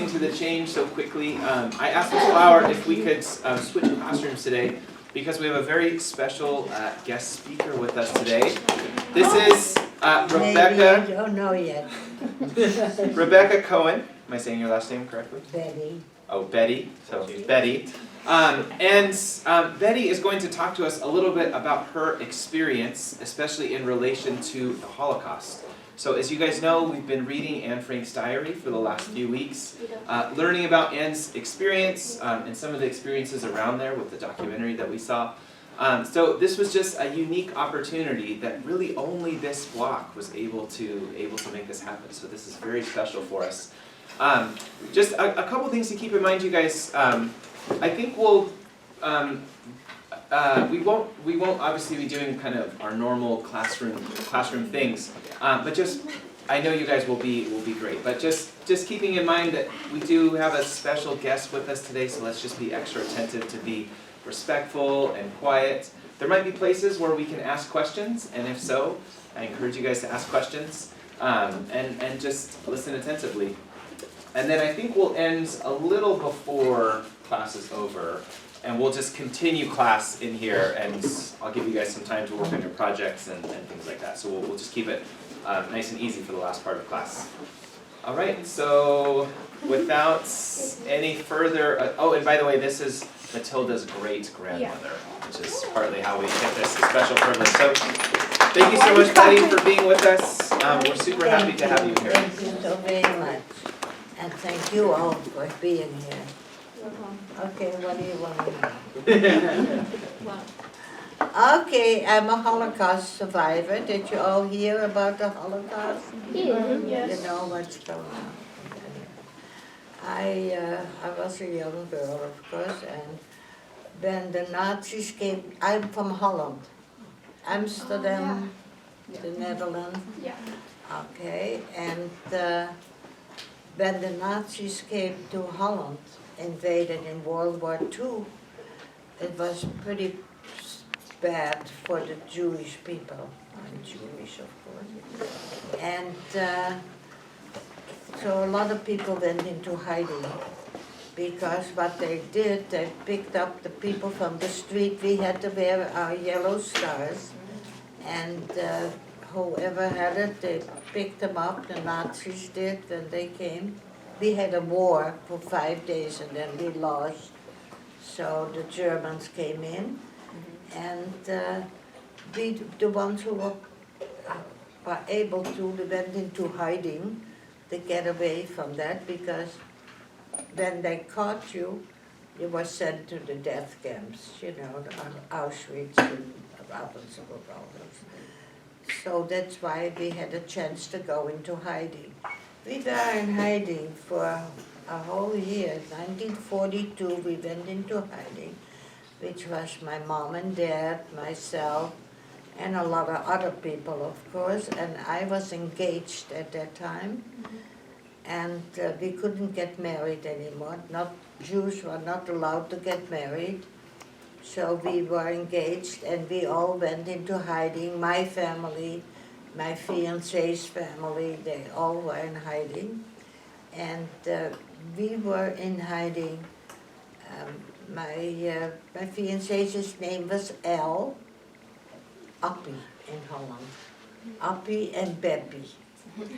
reacting to the change so quickly. I asked Ms. Flower if we could switch classrooms today because we have a very special guest speaker with us today. This is Rebecca. Maybe I don't know yet. Rebecca Cohen. Am I saying your last name correctly? Betty. Oh, Betty. So Betty. Betty is going to talk to us a little bit about her experience, especially in relation to the Holocaust. So as you guys know, we've been reading Anne Frank's diary for the last few weeks, learning about Anne's experience and some of the experiences around there with the documentary that we saw. So this was just a unique opportunity that really only this block was able to make this happen. So this is very special for us. Just a couple things to keep in mind, you guys. I think we'll we won't obviously be doing kind of our normal classroom things, but just I know you guys will be great. But just keeping in mind that we do have a special guest with us today, so let's just be extra attentive to be respectful and quiet. There might be places where we can ask questions, and if so, I encourage you guys to ask questions and just listen attentively. And then I think we'll end a little before class is over, and we'll just continue class in here, and I'll give you guys some time to work on your projects and things like that. So we'll just keep it nice and easy for the last part of class. All right, so without any further, oh, and by the way, this is Matilda's great-grandmother, which is partly how we get this special privilege. So thank you so much, Betty, for being with us. We're super happy to have you here. Thank you so very much. And thank you all for being here. Okay, what do you want to know? Okay, I'm a Holocaust survivor. Did you all hear about the Holocaust? Yes. You know what's going on. I was a young girl, of course, and when the Nazis came, I'm from Holland, Amsterdam, the Netherlands. Yeah. Okay, and when the Nazis came to Holland, invaded in World War II, it was pretty bad for the Jewish people. I'm Jewish, of course. And so a lot of people went into hiding because what they did, they picked up the people from the street. We had to wear our yellow stars, and whoever had it, they picked them up. The Nazis did when they came. We had a war for 5 days and then we lost. So the Germans came in, and we, the ones who were able to, we went into hiding to get away from that, because when they caught you, you were sent to the death camps, you know, Auschwitz and Ravensbrück, all those. So that's why we had a chance to go into hiding. We were in hiding for a whole year. 1942 we went into hiding, which was my mom and dad, myself, and a lot of other people, of course, and I was engaged at that time, and we couldn't get married anymore. Jews were not allowed to get married, so we were engaged, and we all went into hiding. My family, my fiancé's family, they all were in hiding, and we were in hiding. My fiancé's name was L. Appie in Holland. Appie and Beppie.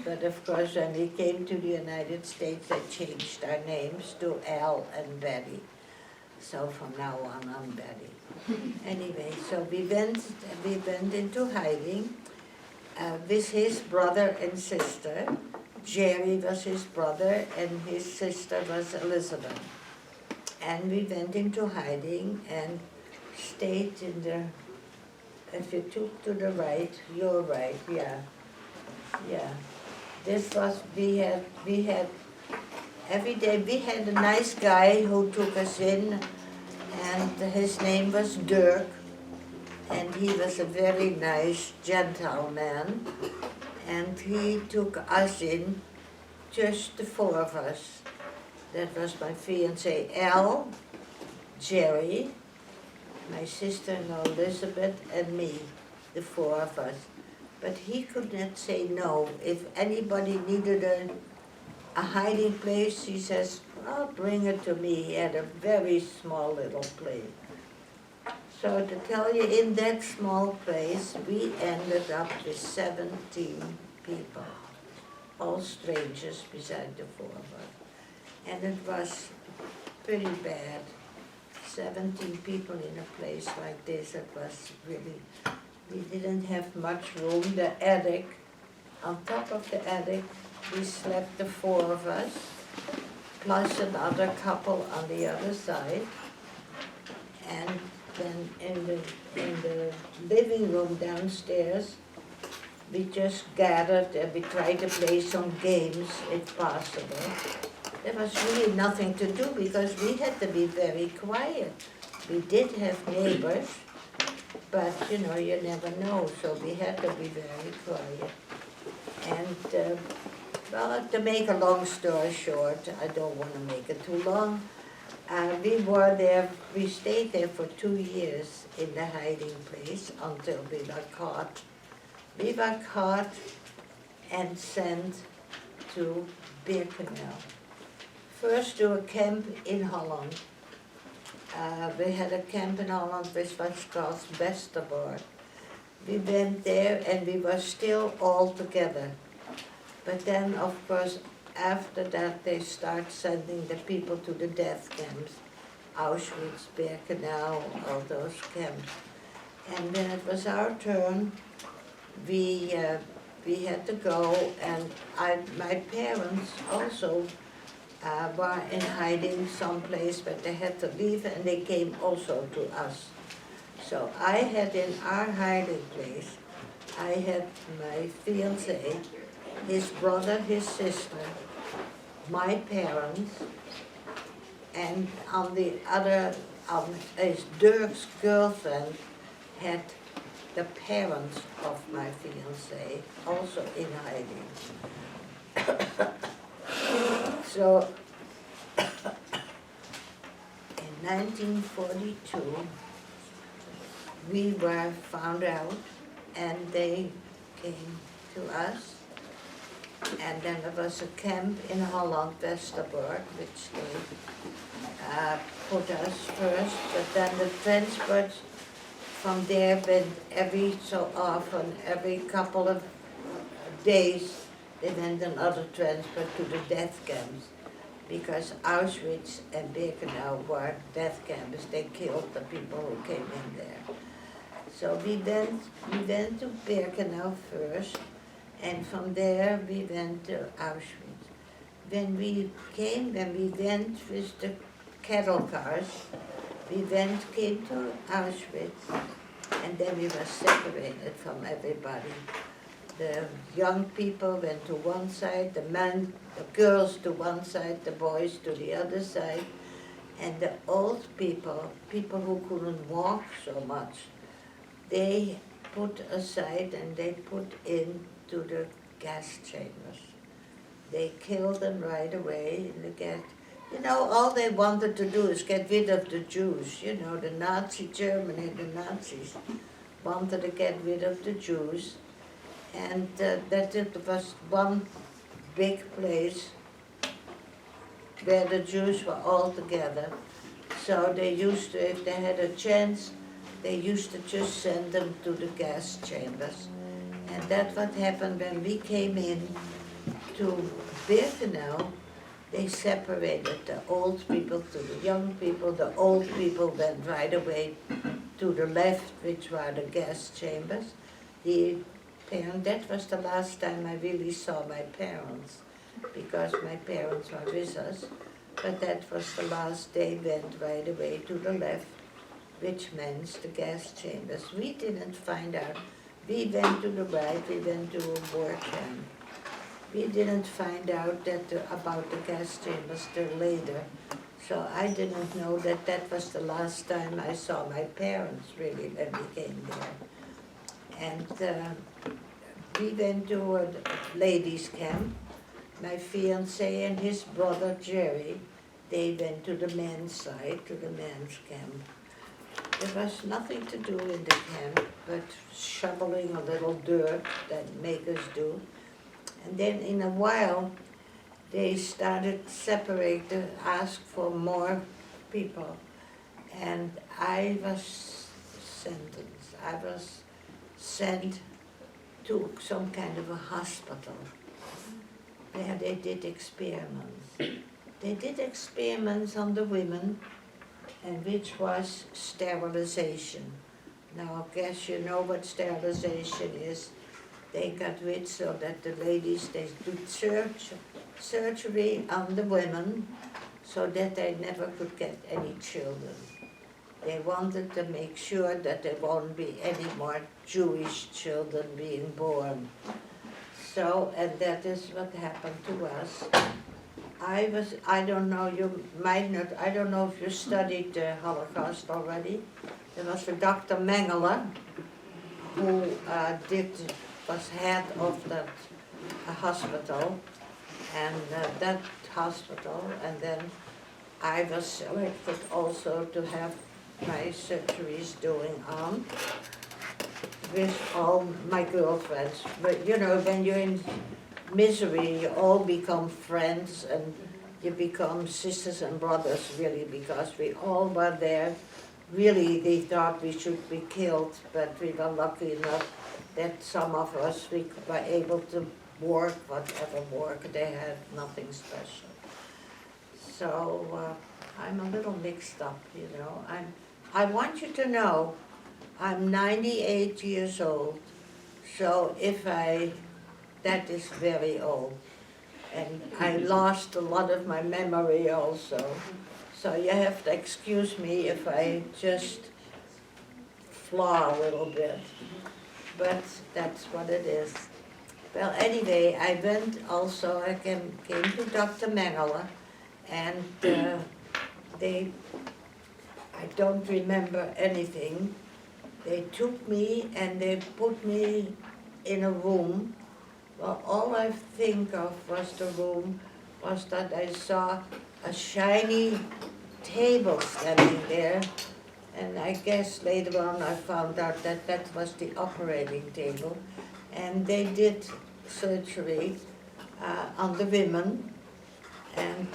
But of course, when we came to the United States, they changed our names to Al and Betty. So from now on, I'm Betty. Anyway, so we went into hiding with his brother and sister. Jerry was his brother, and his sister was Elizabeth. And we went into hiding and stayed in the. If you took to the right, you're right, yeah. Yeah. This was, we had, every day we had a nice guy who took us in, and his name was Dirk, and he was a very nice gentleman, and he took us in, just the four of us. That was my fiancé Al, Jerry, my sister-in-law Elizabeth, and me, the four of us. But he could not say no. If anybody needed a hiding place, he says, "Oh, bring it to me." He had a very small little place. So to tell you, in that small place, we ended up with 17 people, all strangers beside the four of us. And it was pretty bad. 17 people in a place like this, it was really, we didn't have much room. The attic, on top of the attic, we slept the four of us, plus another couple on the other side. And then in the living room downstairs, we just gathered and we tried to play some games if possible. There was really nothing to do because we had to be very quiet. We did have neighbors, but you know, you never know, so we had to be very quiet. And well, to make a long story short, I don't want to make it too long. We stayed there for 2 years in the hiding place until we were caught. We were caught and sent to Birkenau. First to a camp in Holland. We had a camp in Holland which was called Westerbork. We went there and we were still all together. But then, of course, after that they start sending the people to the death camps. Auschwitz, Birkenau, all those camps. And when it was our turn, we had to go, and my parents also were in hiding someplace, but they had to leave, and they came also to us. So I had in our hiding place, I had my fiancé, his brother, his sister, my parents, and on the other, is Dirk's girlfriend had the parents of my fiancé also in hiding. So in 1942, we were found out and they came to us. And then there was a camp in Holland, Westerbork, which they put us first, but then the transports from there went every so often, every couple of days, they went another transport to the death camps, because Auschwitz and Birkenau were death camps. They killed the people who came in there. So we went to Birkenau first, and from there we went to Auschwitz. When we went with the cattle cars, we came to Auschwitz, and then we were separated from everybody. The young people went to one side, the girls to one side, the boys to the other side, and the old people who couldn't walk so much, they put aside and they put into the gas chambers. They killed them right away in the gas. You know, all they wanted to do is get rid of the Jews. You know, the Nazi Germany, the Nazis wanted to get rid of the Jews. And that it was one big place where the Jews were all together. So they used to, if they had a chance, they used to just send them to the gas chambers. And that's what happened when we came in to Birkenau. They separated the old people to the young people. The old people went right away to the left, which were the gas chambers. That was the last time I really saw my parents, because my parents were with us. But that was the last they went right away to the left, which means the gas chambers. We didn't find out. We went to the right, we went to a work camp. We didn't find out about the gas chambers till later. So I didn't know that was the last time I saw my parents, really, when we came there. And we went to a ladies' camp. My fiancé and his brother Jerry, they went to the men's side, to the men's camp. There was nothing to do in the camp but shoveling a little dirt that makers do. And then in a while, they started separate, ask for more people. And I was sent to some kind of a hospital where they did experiments. They did experiments on the women, and which was sterilization. Now, I guess you know what sterilization is. They got rid so that the ladies, they do surgery on the women so that they never could get any children. They wanted to make sure that there won't be any more Jewish children being born. So, and that is what happened to us. I don't know, you might not, I don't know if you studied the Holocaust already. There was a Dr. Mengele who was head of that hospital, and that hospital, and then I was selected also to have my surgeries doing on with all my girlfriends. But you know, when you're in misery, you all become friends and you become sisters and brothers, really, because we all were there. Really, they thought we should be killed, but we were lucky enough that some of us, we were able to work, whatever work they had, nothing special. So I'm a little mixed up, you know. I want you to know I'm 98 years old, so that is very old. And I lost a lot of my memory also. So you have to excuse me if I just flaw a little bit. But that's what it is. Well, anyway, I went also, I came to Dr. Mengele, and I don't remember anything. They took me and they put me in a room. Well, all I think of was the room was that I saw a shiny table standing there, and I guess later on I found out that that was the operating table, and they did surgery on the women, and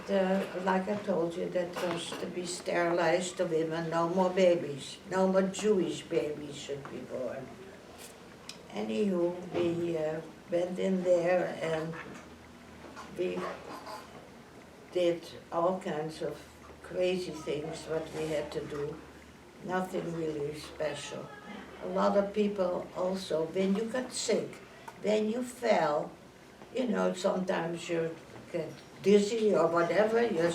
like I told you, that was to be sterilized, the women, no more babies, no more Jewish babies should be born. Anywho, we went in there and we did all kinds of crazy things what we had to do, nothing really special. A lot of people also, when you got sick, when you fell, you know, sometimes you get dizzy or whatever, you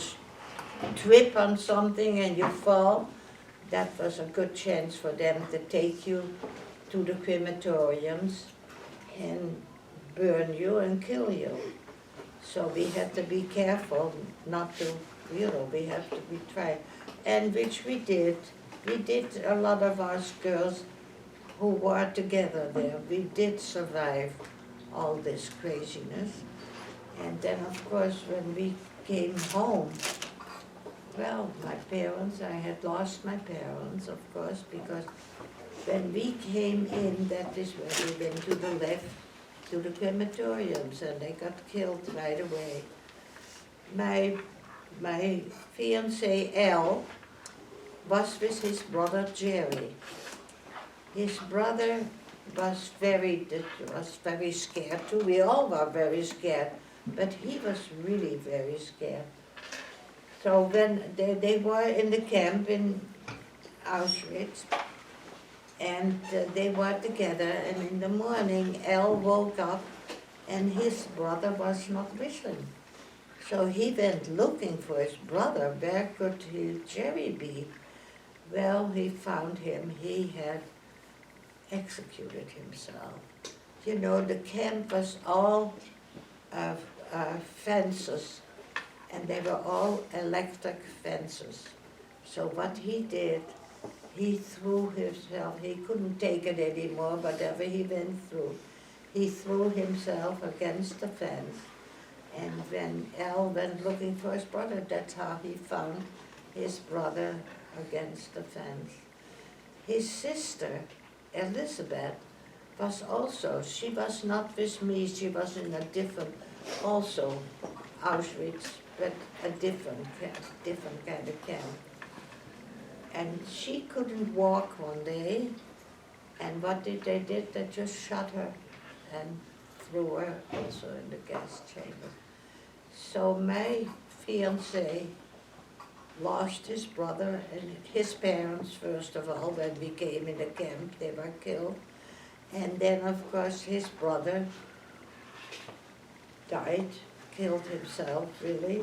trip on something and you fall, that was a good chance for them to take you to the crematoriums and burn you and kill you. So we had to be careful not to, you know, we have to be tried. And which we did. We did, a lot of us girls who were together there, we did survive all this craziness. And then of course when we came home, well, my parents, I had lost my parents, of course, because when we came in, that is where we went to the left, to the crematoriums, and they got killed right away. My fiancé, Al, was with his brother, Jerry. His brother was very scared too. We all were very scared, but he was really very scared. So when they were in the camp in Auschwitz, and they were together, and in the morning Al woke up and his brother was not with him. So he went looking for his brother. Where could Jerry be? Well, he found him. He had executed himself. You know, the camp was all fences, and they were all electric fences. So what he did, he threw himself, he couldn't take it anymore, whatever he went through. He threw himself against the fence. And when Al went looking for his brother, that's how he found his brother against the fence. His sister, Elizabeth, was also, she was not with me, she was in a different, also Auschwitz, but a different kind of camp. And she couldn't walk one day, and what did? They just shot her and threw her also in the gas chamber. So my fiancé lost his brother and his parents first of all when we came in the camp, they were killed. And then of course his brother died, killed himself really,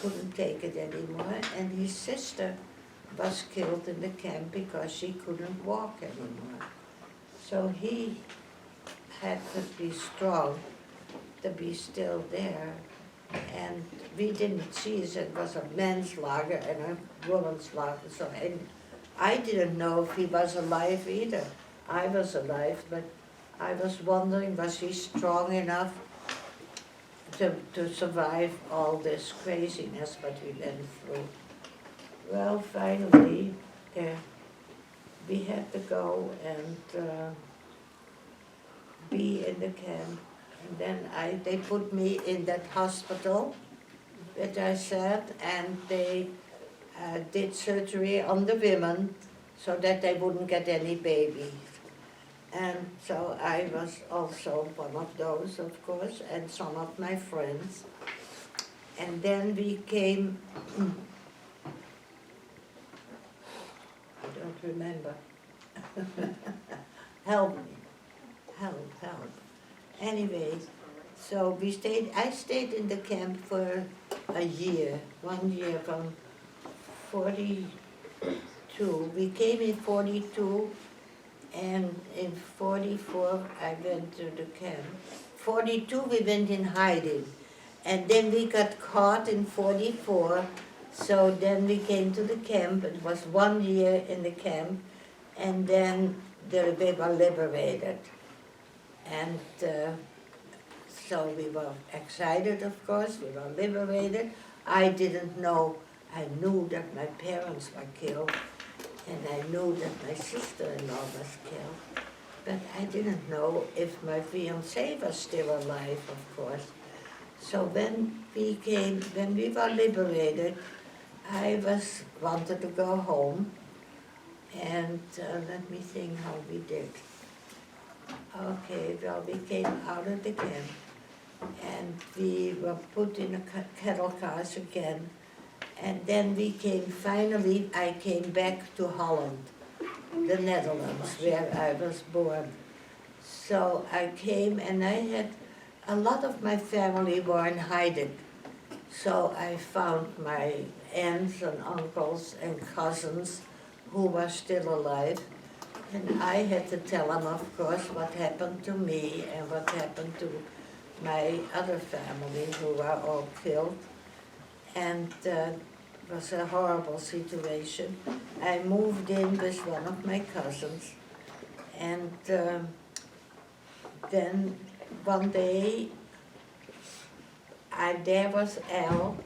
couldn't take it anymore, and his sister was killed in the camp because she couldn't walk anymore. So he had to be strong to be still there. And we didn't see it was a men's lager and a woman's lager. So, and I didn't know if he was alive either. I was alive, but I was wondering, was he strong enough to survive all this craziness that we went through? Well, finally, we had to go and be in the camp. And then they put me in that hospital that I said, and they did surgery on the women so that they wouldn't get any babies. And so I was also one of those, of course, and some of my friends. And then we came, I don't remember. Help me, help. Anyway, so I stayed in the camp for a year, 1 year from 42. We came in 42, and in 44 I went to the camp. 42 we went in hiding, and then we got caught in 44, so then we came to the camp. It was 1 year in the camp, and then they were liberated. And so we were excited, of course, we were liberated. I didn't know, I knew that my parents were killed, and I knew that my sister-in-law was killed, but I didn't know if my fiancé was still alive, of course. So when we were liberated, I wanted to go home, and let me think how we did. Okay, well, we came out of the camp, and we were put in a cattle cars again, and then I came back to Holland, the Netherlands, where I was born. So I came, and I had, a lot of my family were in hiding. So I found my aunts and uncles and cousins who were still alive. And I had to tell them, of course, what happened to me and what happened to my other family who were all killed. And it was a horrible situation. I moved in with one of my cousins, and then one day there was Al.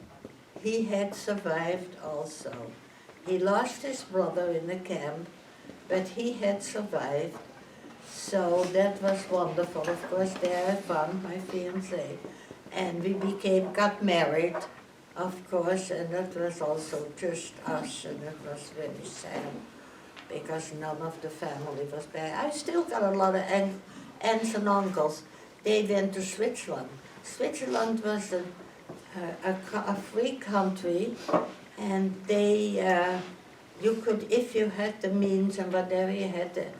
He had survived also. He lost his brother in the camp, but he had survived, so that was wonderful. Of course, there I found my fiancé, and we got married, of course, and that was also just us, and it was very sad, because none of the family was there. I still got a lot of aunts and uncles. They went to Switzerland. Switzerland was a free country, and you could, if you had the means and whatever you had,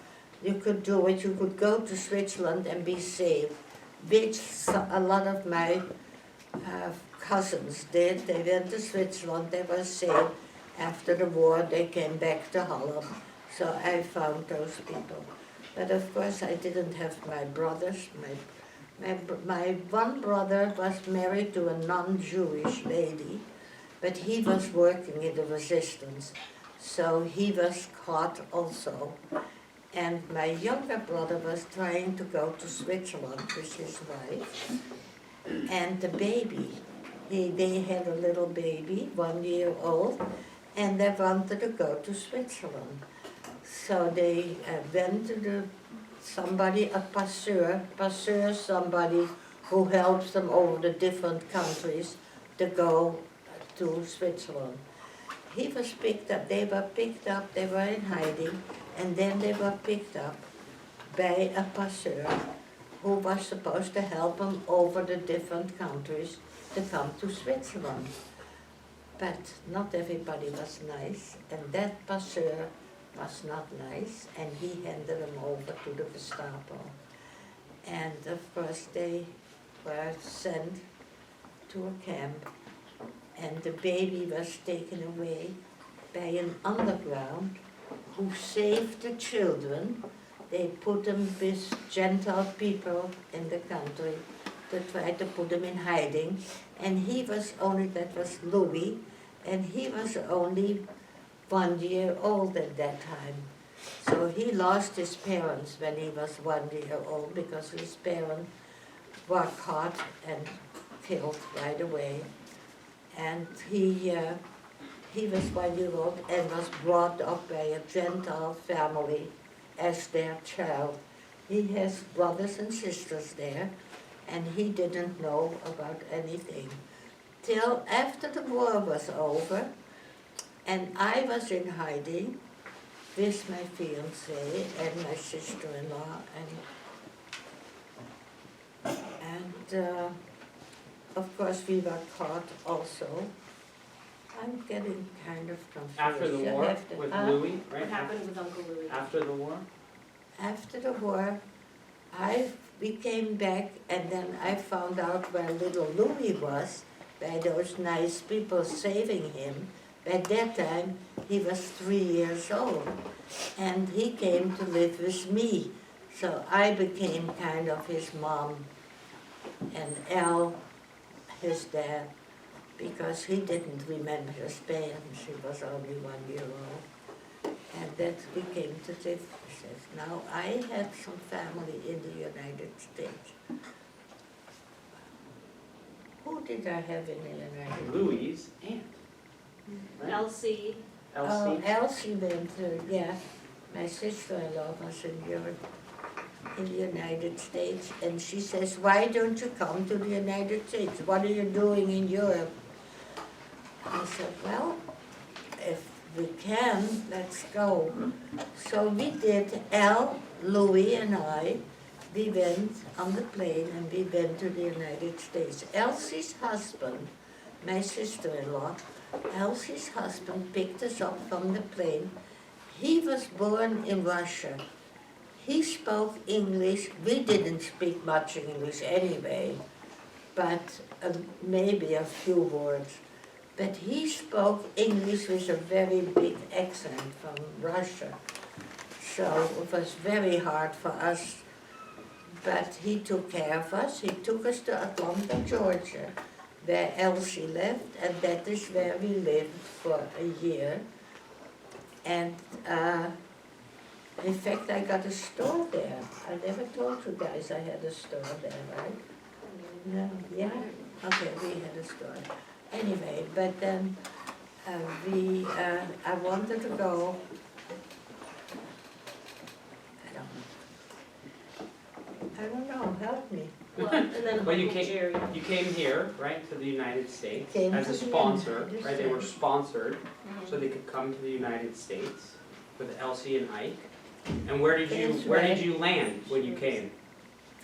you could do it. You could go to Switzerland and be safe, which a lot of my cousins did. They went to Switzerland, they were safe. After the war, they came back to Holland. So I found those people. But of course, I didn't have my brothers. My one brother was married to a non-Jewish lady, but he was working in the resistance. So he was caught also. And my younger brother was trying to go to Switzerland with his wife. And the baby, they had a little baby, 1 year old, and they wanted to go to Switzerland. So they went to a passeur, somebody who helps them over the different countries, to go to Switzerland. He was picked up, they were picked up, they were in hiding, and then they were picked up by a passeur who was supposed to help them over the different countries to come to Switzerland. But not everybody was nice, and that passeur was not nice, and he handed them over to the Gestapo. And of course they were sent to a camp, and the baby was taken away by an underground who saved the children. They put them with Gentile people in the country to try to put them in hiding. And he was only, that was Louis, and he was only 1 year old at that time. So he lost his parents when he was 1 year old because his parents were caught and killed right away. And he was 1 year old and was brought up by a Gentile family as their child. He has brothers and sisters there, and he didn't know about anything. Till after the war was over, and I was in hiding with my fiancé and my sister-in-law, and of course we were caught also. I'm getting kind of confused. After the You war have to- with huh? Louis, What right? happened with Uncle Louis? After the war? After the war, we came back, and then I found out where little Louis was by those nice people saving him. At that time, he was 3 years old, and he came to live with me. So I became kind of his mom, and Al, his dad, because he didn't remember his parents. He was only 1 year old. And that we came to live with us. Now, I had some family in the United States. Who did I have in the United States? Louis' aunt. Right? Elsie. Oh, Elsie. Elsie went to, yeah. My sister-in-law was in Europe, in the United States, and she says, why don't you come to the United States? What are you doing in Europe? I said, well, if we can, let's go. So we did, Al, Louis, and I, we went on the plane and we went to the United States. Elsie's husband, my sister-in-law, Elsie's husband picked us up from the plane. He was born in Russia. He spoke English. We didn't speak much English anyway, but maybe a few words. But he spoke English with a very big accent from Russia. So it was very hard for us. But he took care of us. He took us to Atlanta, Georgia, where Elsie lived, and that is where we lived for a year. And in fact, I got a store there. I never told you guys I had a store there, right? No, yeah? Okay, we had a store. Anyway, but then I wanted to go, I don't know, help me. Well, and then Well, you Uncle came- Jerry. You came here, right, to the United States Came as to a the sponsor, United right? They were States. sponsored so they could come to the United States with Elsie and Ike. And where did That's where did right. you land when you came?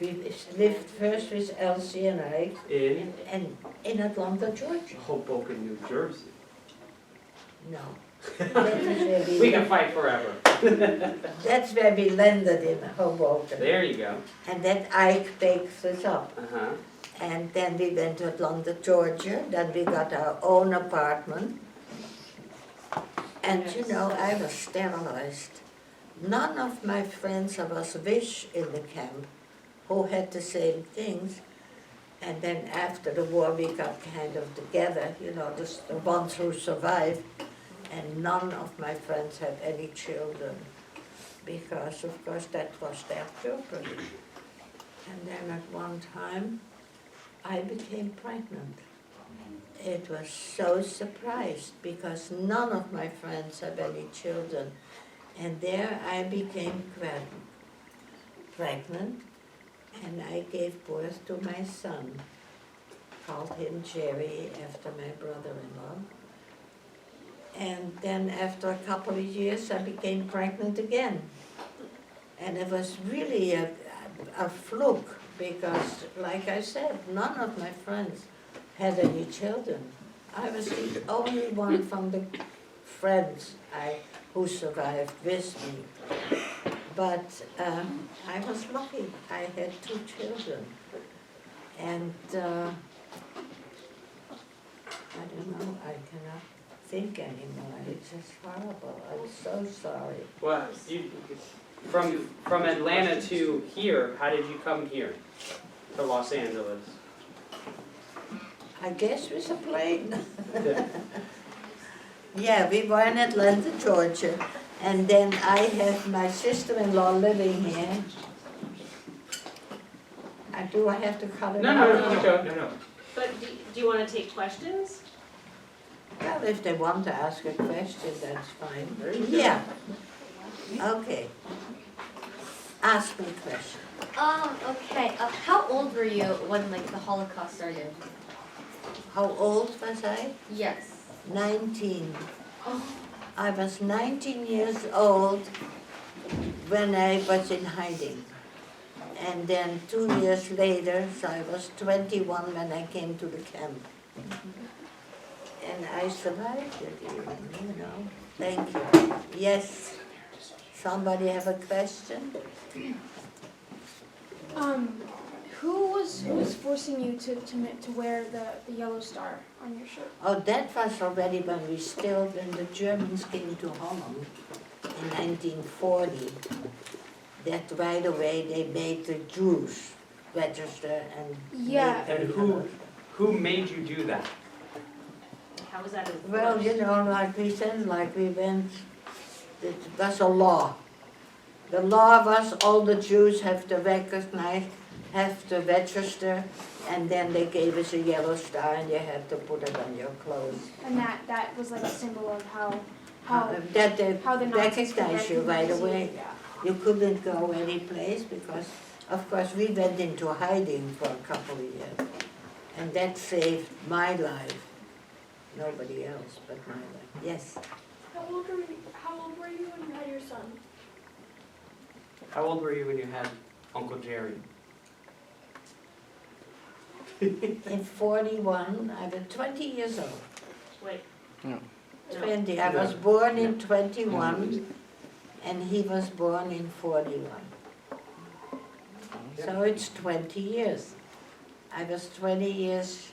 We lived first with Elsie and I, In and in Atlanta, Georgia. Hoboken, New Jersey. No. That is where We can fight forever. That's where we landed in Hoboken. There you go. And then Ike picked us up. Uh-huh. And then we went to Atlanta, Georgia. Then we got our own apartment. And you know, I was sterilized. None of my friends I was with in the camp who had the same things. And then after the war we got kind of together, you know, the ones who survived. And none of my friends had any children because, of course, that was their children. And then at one time, I became pregnant. It was so surprised because none of my friends have any children. And there I became pregnant, and I gave birth to my son. called him Jerry after my brother-in-law. And then after a couple of years, I became pregnant again. And it was really a fluke because, like I said, none of my friends had any children. I was the only one from the friends who survived with me. But I was lucky. I had 2 children. And I don't know, I cannot think anymore. It's just horrible. I'm so sorry. Well, from Atlanta to here, how did you come here to Los Angeles? I guess with a plane. Yeah, we were in Atlanta, Georgia. And then I have my sister-in-law living here. Do I have to cut it No, out? No. But do you want to take questions? Well, if they want to ask a question, that's fine. Yeah. Okay. Ask me a question. Okay. How old were you when the Holocaust started? How old was I? Yes. 19. Oh. I was 19 years old when I was in hiding. And then 2 years later, so I was 21 when I came to the camp. And I survived it, you know. Thank you. Yes. Somebody have a question? Who was forcing you to wear the yellow star on your shirt? Oh, that was already when the Germans came to Holland in 1940. That right away they made the Jews register and Yeah. make And them who made you do that? How was that enforced? Well, you know, like we said, like we went, it was a law. The law was all the Jews have to recognize, have to register, and then they gave us a yellow star and you had to put it on your clothes. And that was like a symbol of how That they how the Nazis could recognize you right recognize you. away. Yeah. You couldn't go any place because, of course, we went into hiding for a couple of years. And that saved my life. Nobody else but my life. Yes. How old were you when you had your son? How old were you when you had Uncle Jerry? In 41, I was 20 years old. Wait. No. 20. I was born in 21, and he was born in 41. So it's 20 years. I was 20 years.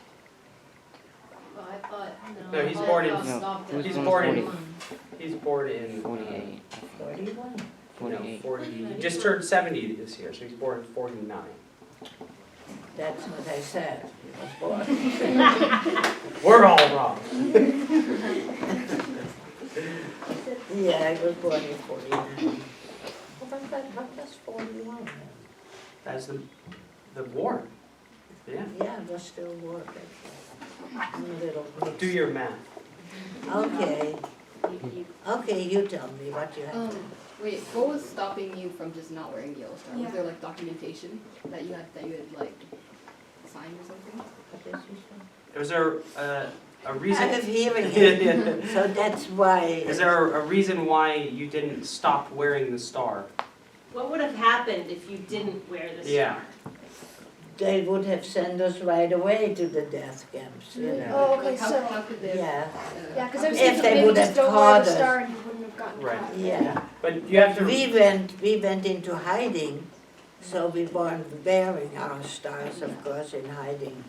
Oh, I thought. No, he's born in. Stopped he was at He's born in born in. He's born in. 48. 41. 40. He just turned 70 this year, so he's born in 49. That's what I said. He was born. We're all wrong. Yeah, I was born in 49. What was 41 then? That's the war. Yeah. Yeah, it was still war back then. I'm a little mixed. Do your math. Okay. Okay, you tell me what you have. Wait, what was stopping you from just not wearing yellow star? Yeah. Was there documentation that you had signed or something? What did you say? Is there a I reason? have hearing aid, so that's why. Is there a reason why you didn't stop wearing the star? What would have happened if you didn't wear the star? Yeah. They would have sent us right away to the death camps, you know. Oh, okay, Like, how so could they? Yeah, yeah, because I was If thinking they maybe would just have don't wear caught the us. star and you wouldn't have gotten Right. caught. yeah. But you have to. We went into hiding, so we weren't bearing our stars, of course, in hiding.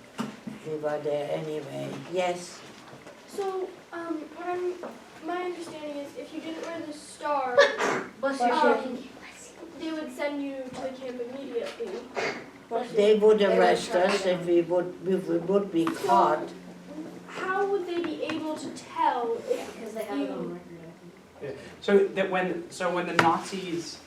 We were there anyway. Yes. So, my understanding is if you didn't wear the star, Bless they would send you to the camp immediately. They would arrest us if we would be caught. How would they be able to tell if Because they have it on record. So that when the Nazis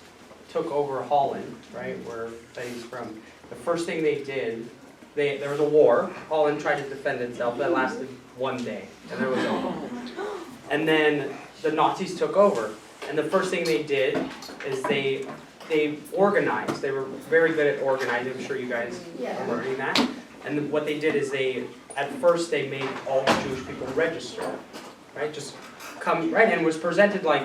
took over Holland, right, where he's from, the first thing they did, there was a war. Holland tried to defend itself. That lasted one day, and there was a war. And then the Nazis took over, and the first thing they did is they organized. They were very good at organizing. I'm sure you guys are learning that. And what they did is they at first they made all the Jewish people register, right? Just come, right, and it was presented like,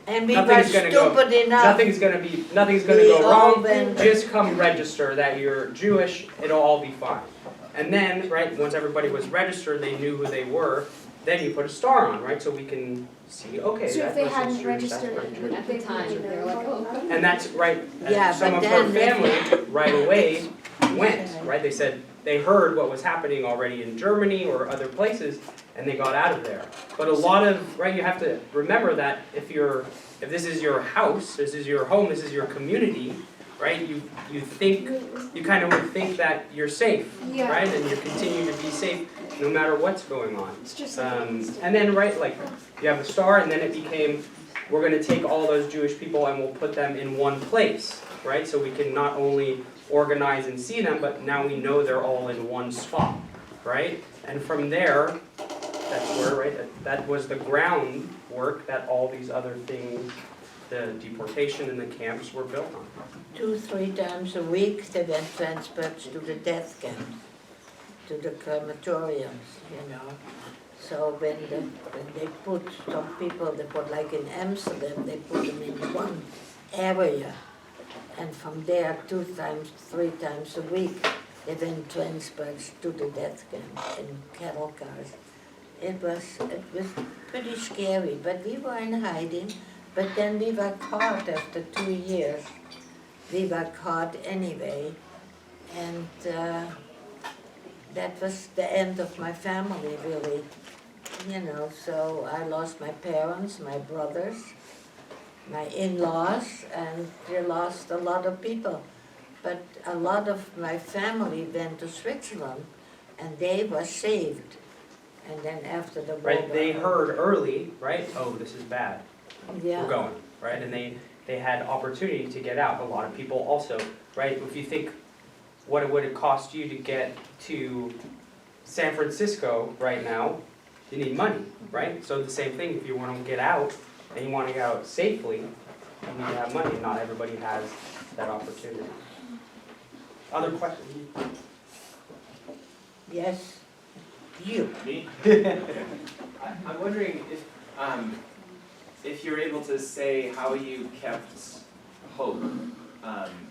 And we were Nothing's gonna go- stupid enough. nothing's gonna We go all wrong, went- just come register that you're Jewish, it'll all be fine. And then, right, once everybody was registered, they knew who they were, then you put a star on, right, so we can see, okay, So that if they person's hadn't Jewish, that's registered, very Jewish. At the time, they were like, oh, okay. And that's right, Yeah, and some but of her then family right away went, right? They said they heard what was happening already in Germany or other places, and they got out of there. But a lot of, right, you have to remember that if this is your house, this is your home, this is your community, right? You kind of would think that you're safe, Yeah. right? And you continue to be safe no matter what's going on. It's just like. And then, right, like, you have a star, and then it became, we're gonna take all those Jewish people and we'll put them in one place, right? So we can not only organize and see them, but now we know they're all in one spot, right? And from there, that's where, right, that was the groundwork that all these other things, the deportation and the camps were built on. 2-3 times a week they went transferred to the death camp, to the crematoriums, you know. So when they put some people, they put like in Amsterdam, they put them in one area. And from there, 2-3 times a week, they went transferred to the death camp in cattle cars. It was pretty scary, but we were in hiding. But then we were caught after 2 years. We were caught anyway, and that was the end of my family, really. You know, so I lost my parents, my brothers, my in-laws, and we lost a lot of people. But a lot of my family went to Switzerland, and they were saved. And then after the war, Right, they heard early, right, oh, this is bad, yeah. we're going, right? And they had opportunity to get out. A lot of people also, right? If you think what it would cost you to get to San Francisco right now, you need money, right? So the same thing, if you want to get out and you want to get out safely, you need to have money. Not everybody has that opportunity. Other questions? Yes, you. Me? I'm wondering if you're able to say how you kept hope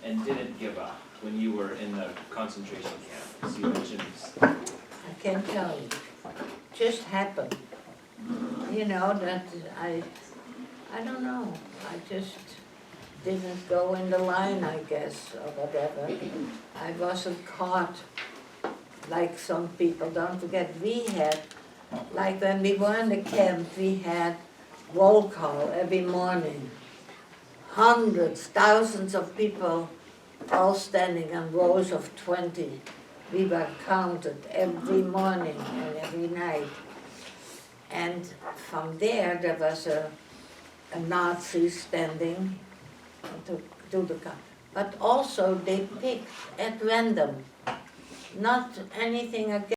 and didn't give up when you were in the concentration camp. As you mentioned. I can't tell you. Just happened. You know, that I don't know. I just didn't go in the line, I guess, or whatever. I wasn't caught like some people. Don't forget, we had, like when we were in the camp, we had roll call every morning. Hundreds, thousands of people all standing in rows of 20. We were counted every morning and every night. And from there was a Nazi standing to do the count. But also they picked at random, not anything against